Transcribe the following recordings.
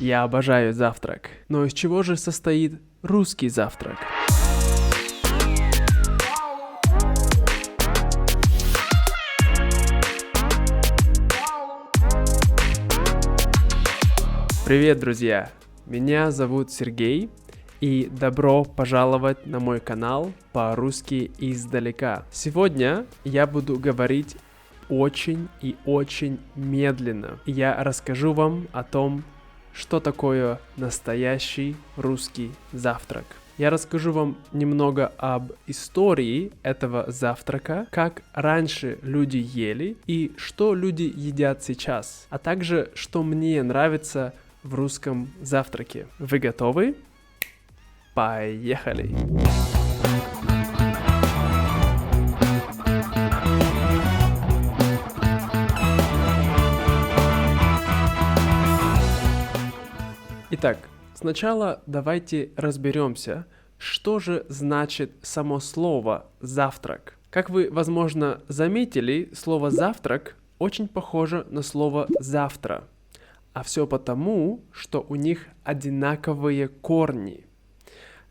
Я обожаю завтрак. Но из чего же состоит русский завтрак? Привет, друзья! Меня зовут Сергей, и добро пожаловать на мой канал по-русски издалека. Сегодня я буду говорить очень и очень медленно. Я расскажу вам о том, что такое настоящий русский завтрак. Я расскажу вам немного об истории этого завтрака, как раньше люди ели и что люди едят сейчас, а также что мне нравится в русском завтраке. Вы готовы? Поехали! Итак, сначала давайте разберемся, что же значит само слово «завтрак». Как вы, возможно, заметили, слово «завтрак» очень похоже на слово «завтра». А все потому, что у них одинаковые корни.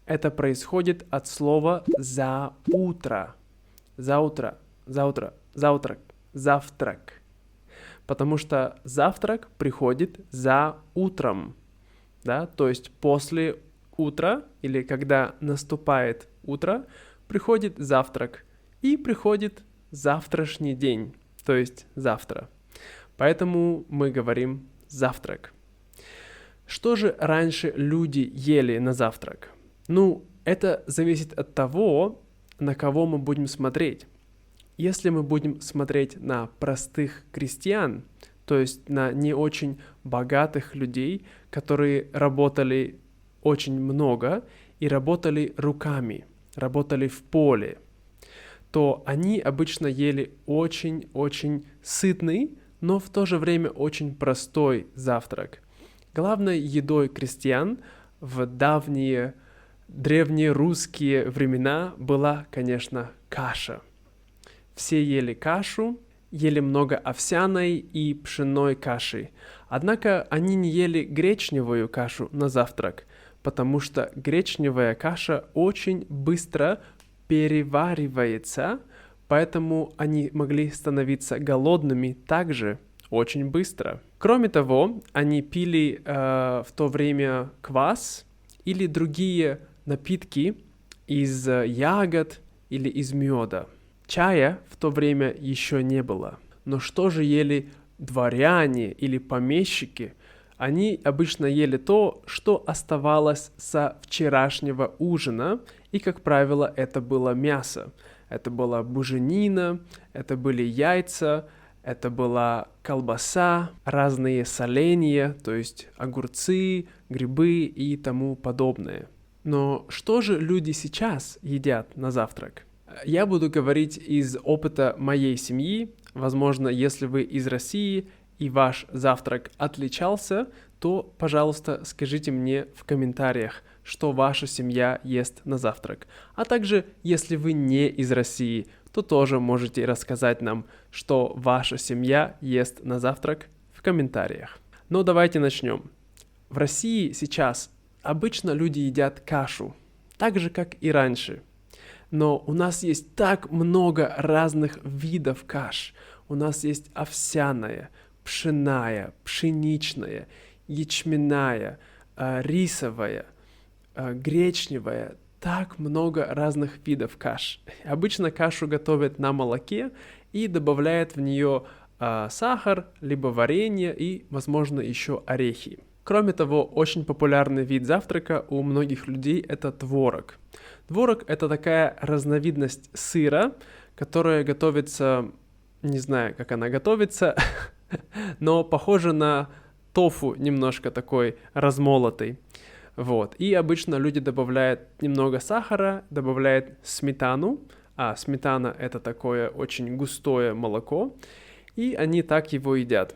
Это происходит от слова «за утро». Завтрак. Потому что завтрак приходит за утром. Да? То есть после утра или когда наступает утро, приходит завтрак и приходит завтрашний день, то есть завтра. Поэтому мы говорим завтрак. Что же раньше люди ели на завтрак? Ну, это зависит от того, на кого мы будем смотреть. Если мы будем смотреть на простых крестьян, то есть на не очень богатых людей, которые работали очень много и работали руками, работали в поле, то они обычно ели очень-очень сытный, но в то же время очень простой завтрак. Главной едой крестьян в давние древнерусские времена была, конечно, каша. Все ели кашу, ели много овсяной и пшенной каши. Однако они не ели гречневую кашу на завтрак, потому что гречневая каша очень быстро переваривается, поэтому они могли становиться голодными также очень быстро. Кроме того, они пили в то время квас или другие напитки из ягод или из меда. Чая в то время еще не было. Но что же ели дворяне или помещики? Они обычно ели то, что оставалось со вчерашнего ужина, и, как правило, это было мясо. Это была буженина, это были яйца, это была колбаса, разные соленья, то есть огурцы, грибы и тому подобное. Но что же люди сейчас едят на завтрак? Я буду говорить из опыта моей семьи. Возможно, если вы из России и ваш завтрак отличался, то, пожалуйста, скажите мне в комментариях, что ваша семья ест на завтрак. А также, если вы не из России, то тоже можете рассказать нам, что ваша семья ест на завтрак в комментариях. Но давайте начнем. В России сейчас обычно люди едят кашу, так же, как и раньше. Но у нас есть так много разных видов каш. У нас есть овсяная, пшенная, пшеничная, ячменная, рисовая, гречневая. Так много разных видов каш. Обычно кашу готовят на молоке и добавляют в нее сахар, либо варенье и, возможно, еще орехи. Кроме того, очень популярный вид завтрака у многих людей – это творог. Творог – это такая разновидность сыра, которая готовится, не знаю, как она готовится, но похожа на тофу, немножко такой размолотый. Вот. И обычно люди добавляют немного сахара, добавляют сметану, а сметана – это такое очень густое молоко, и они так его едят.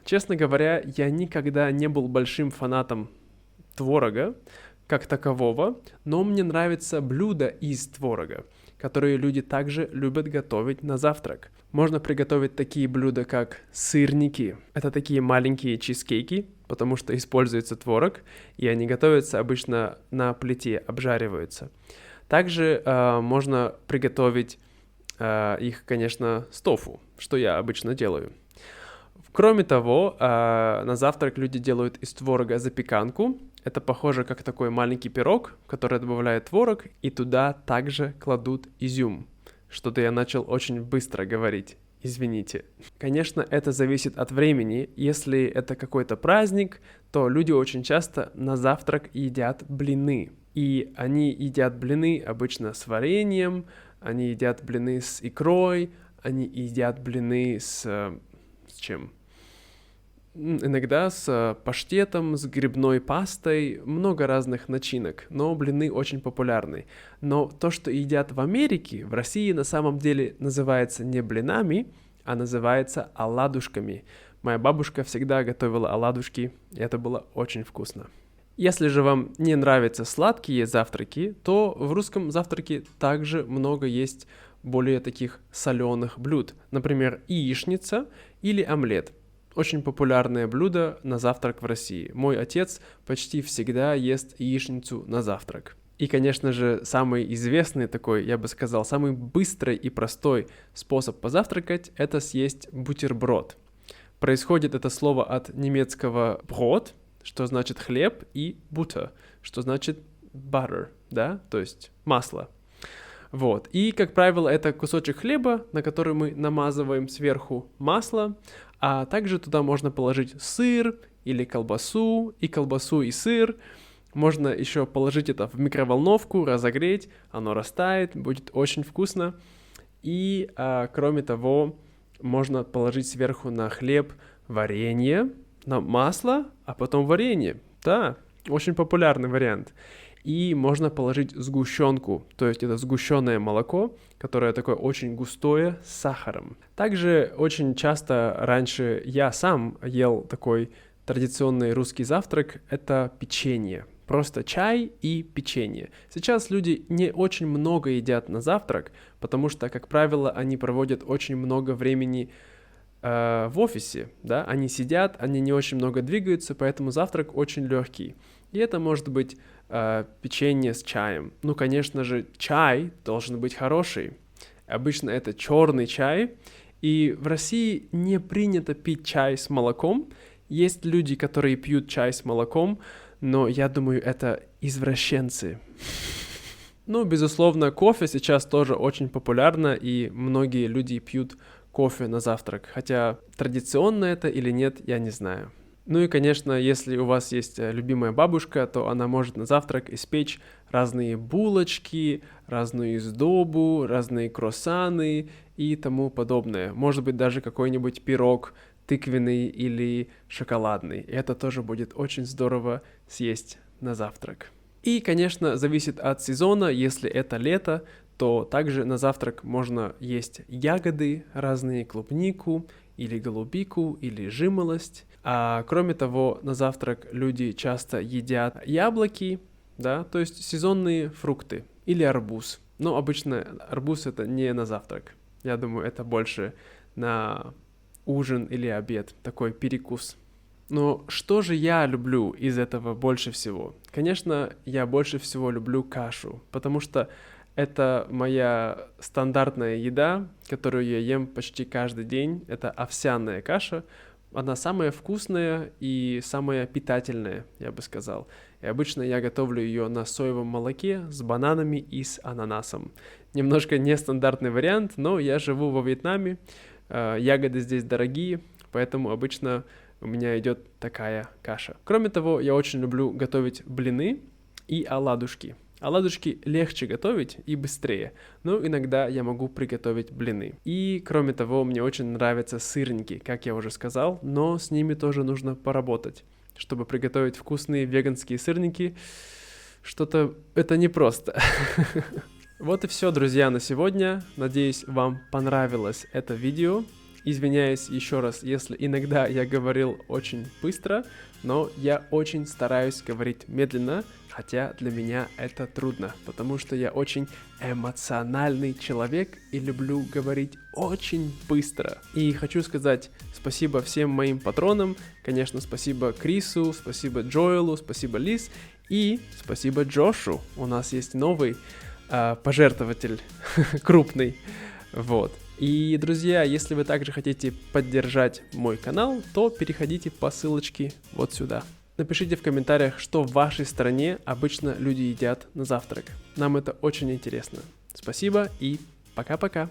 Честно говоря, я никогда не был большим фанатом творога как такового, но мне нравятся блюда из творога, которые люди также любят готовить на завтрак. Можно приготовить такие блюда, как сырники. Это такие маленькие чизкейки, потому что используется творог, и они готовятся обычно на плите, обжариваются. Также можно приготовить их, конечно, с тофу, что я обычно делаю. Кроме того, на завтрак люди делают из творога запеканку. Это похоже как такой маленький пирог, в который добавляют творог, и туда также кладут изюм. Что-то я начал очень быстро говорить. Извините. Конечно, это зависит от времени. Если это какой-то праздник, то люди очень часто на завтрак едят блины. И они едят блины обычно с вареньем, они едят блины с икрой, они едят блины с чем? Иногда с паштетом, с грибной пастой, много разных начинок, но блины очень популярны. Но то, что едят в Америке, в России на самом деле называется не блинами, а называется оладушками. Моя бабушка всегда готовила оладушки, и это было очень вкусно. Если же вам не нравятся сладкие завтраки, то в русском завтраке также много есть более таких соленых блюд. Например, яичница или омлет. Очень популярное блюдо на завтрак в России. Мой отец почти всегда ест яичницу на завтрак. И, конечно же, самый известный такой, я бы сказал, самый быстрый и простой способ позавтракать – это съесть бутерброд. Происходит это слово от немецкого «брот», что значит хлеб, и «butter», что значит butter, да, то есть масло. Вот. И, как правило, это кусочек хлеба, на который мы намазываем сверху масло, а также туда можно положить сыр или колбасу и сыр. Можно еще положить это в микроволновку, разогреть, оно растает, будет очень вкусно. И, кроме того, можно положить сверху на хлеб варенье, на масло, а потом варенье. Да, очень популярный вариант. И можно положить сгущенку, то есть это сгущенное молоко, которое такое очень густое, с сахаром. Также очень часто раньше я сам ел такой традиционный русский завтрак, это печенье. Просто чай и печенье. Сейчас люди не очень много едят на завтрак, потому что, как правило, они проводят очень много времени в офисе, да, они сидят, они не очень много двигаются, поэтому завтрак очень легкий. И это может быть печенье с чаем. Ну, конечно же, чай должен быть хороший. Обычно это черный чай. И в России не принято пить чай с молоком. Есть люди, которые пьют чай с молоком, но я думаю, это извращенцы. Ну, безусловно, кофе сейчас тоже очень популярно, и многие люди пьют кофе на завтрак. Хотя традиционно это или нет, я не знаю. Ну и, конечно, если у вас есть любимая бабушка, то она может на завтрак испечь разные булочки, разную сдобу, разные круассаны и тому подобное. Может быть, даже какой-нибудь пирог тыквенный или шоколадный. И это тоже будет очень здорово съесть на завтрак. И, конечно, зависит от сезона. Если это лето, то также на завтрак можно есть ягоды, разные клубнику, или голубику, или жимолость. А кроме того, на завтрак люди часто едят яблоки, да, то есть сезонные фрукты, или арбуз. Но обычно арбуз это не на завтрак. Я думаю, это больше на ужин или обед, такой перекус. Но что же я люблю из этого больше всего? Конечно, я больше всего люблю кашу, потому что это моя стандартная еда, которую я ем почти каждый день. Это овсяная каша. Она самая вкусная и самая питательная, я бы сказал. И обычно я готовлю ее на соевом молоке с бананами и с ананасом. Немножко нестандартный вариант, но я живу во Вьетнаме. Ягоды здесь дорогие, поэтому обычно у меня идет такая каша. Кроме того, я очень люблю готовить блины и оладушки. Оладушки легче готовить и быстрее, но иногда я могу приготовить блины. И, кроме того, мне очень нравятся сырники, как я уже сказал, но с ними тоже нужно поработать. Чтобы приготовить вкусные веганские сырники, что-то это непросто. Вот и все, друзья, на сегодня. Надеюсь, вам понравилось это видео. Извиняюсь еще раз, если иногда я говорил очень быстро, но я очень стараюсь говорить медленно, хотя для меня это трудно, потому что я очень эмоциональный человек и люблю говорить очень быстро. И хочу сказать спасибо всем моим патронам, конечно, спасибо Крису, спасибо Джоэлу, спасибо Лиз и спасибо Джошу. У нас есть новый пожертвователь крупный, вот. И, друзья, если вы также хотите поддержать мой канал, то переходите по ссылочке вот сюда. Напишите в комментариях, что в вашей стране обычно люди едят на завтрак. Нам это очень интересно. Спасибо и пока-пока.